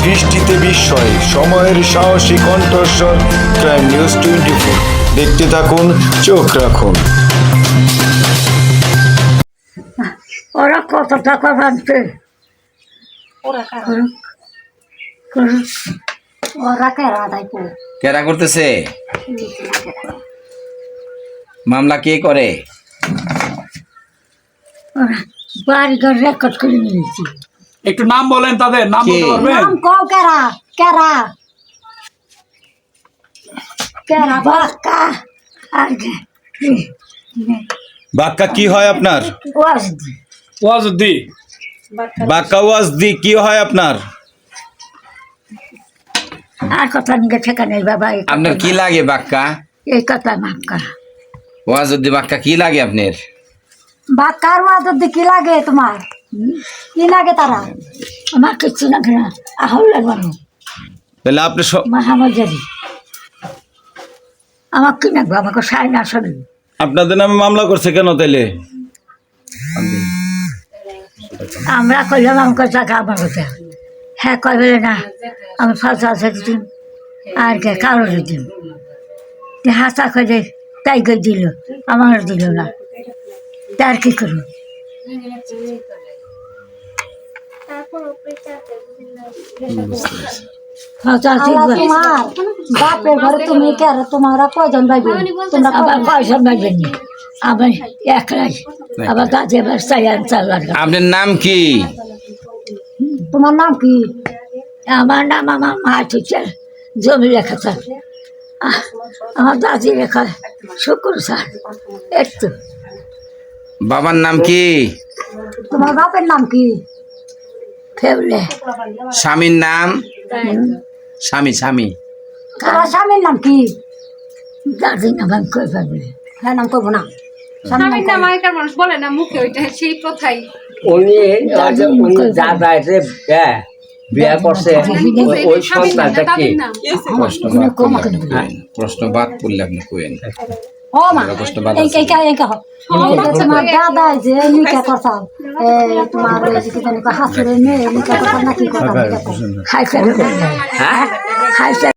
দৃষ্টিতে বিস্ময়, সময়ের সাহসী কণ্ঠস্বর, ক্রাইম নিউজ 24। দেখতে থাকুন, চোখ রাখুন। ওরা কত টাকা ভাবছে, ওরা কেরা দেয়, কেরা করতেছে মামলা কে করে? ওরা বাড়ি ঘর রেকর্ড করে নিয়েছি। একটু নাম বলেন, তাদের নাম কে? বলতে পারবেন? নাম কও, কেরা কেরা কেরা বাক্কা আর বাক্কা কি হয় আপনার? ওয়াজদি ওয়াজউদ্দি। বাক্কা ওয়াজদি কি হয় আপনার? আর কথা নিয়ে ঠেকা নেই বাবা। আপনার কি লাগে বাক্কা? এই কথা মাফ করা। ওয়াজউদ্দি বাক্কা কি লাগে আপনার? বাক্কার ওয়াজদি কি লাগে তোমার? কি লাগে তারা? আমার কিচ্ছু লাগে না। আহল্লা বানো তাহলে আপনি মাহামজারি আমার কি লাগবে? আমাকে সাই না শরীর। আপনাদের নামে মামলা করছে কেন তাইলে? আমরা করলাম আমাকে টাকা আমার কথা। হ্যাঁ কয় বলে না, আমি ৫,০০০ দিন আর কে কারোর দিন হাসা করে তাই করে দিল, আমার দিল না, তার কি করব? তোমার বাপের ঘরে তুমি কে? তোমরা কয়জন ভাই বোন? তোমরা আবার কয়জন ভাই বোন? আমি একলাই, আবার গাছে চাই চাল লাগা। আপনার নাম কি? তোমার নাম কি? আমার নাম আমার মা টিচার, জমি লেখা স্যার, আমার দাদি লেখা শুকুর স্যার। একটু বাবার নাম কি? তোমার বাপের নাম কি? ফেবলে। স্বামীর নাম? স্বামী স্বামী তোমার স্বামীর নাম কি? দাদির নাম আমি কই পাবো, হ্যাঁ নাম করবো না। স্বামীর নাম আগেকার মানুষ বলে না মুখে, ওইটা সেই প্রথাই। উনি দাদা এসে বিয়ে করছে, ওই সন্তানটা কি? প্রশ্ন বাদ করলে আপনি কোয়েন। ও মা তোমার দাদা যে নিকা করতাম, তোমার হাসুরের মেয়ে নিকা করতাম নাকি করতাম?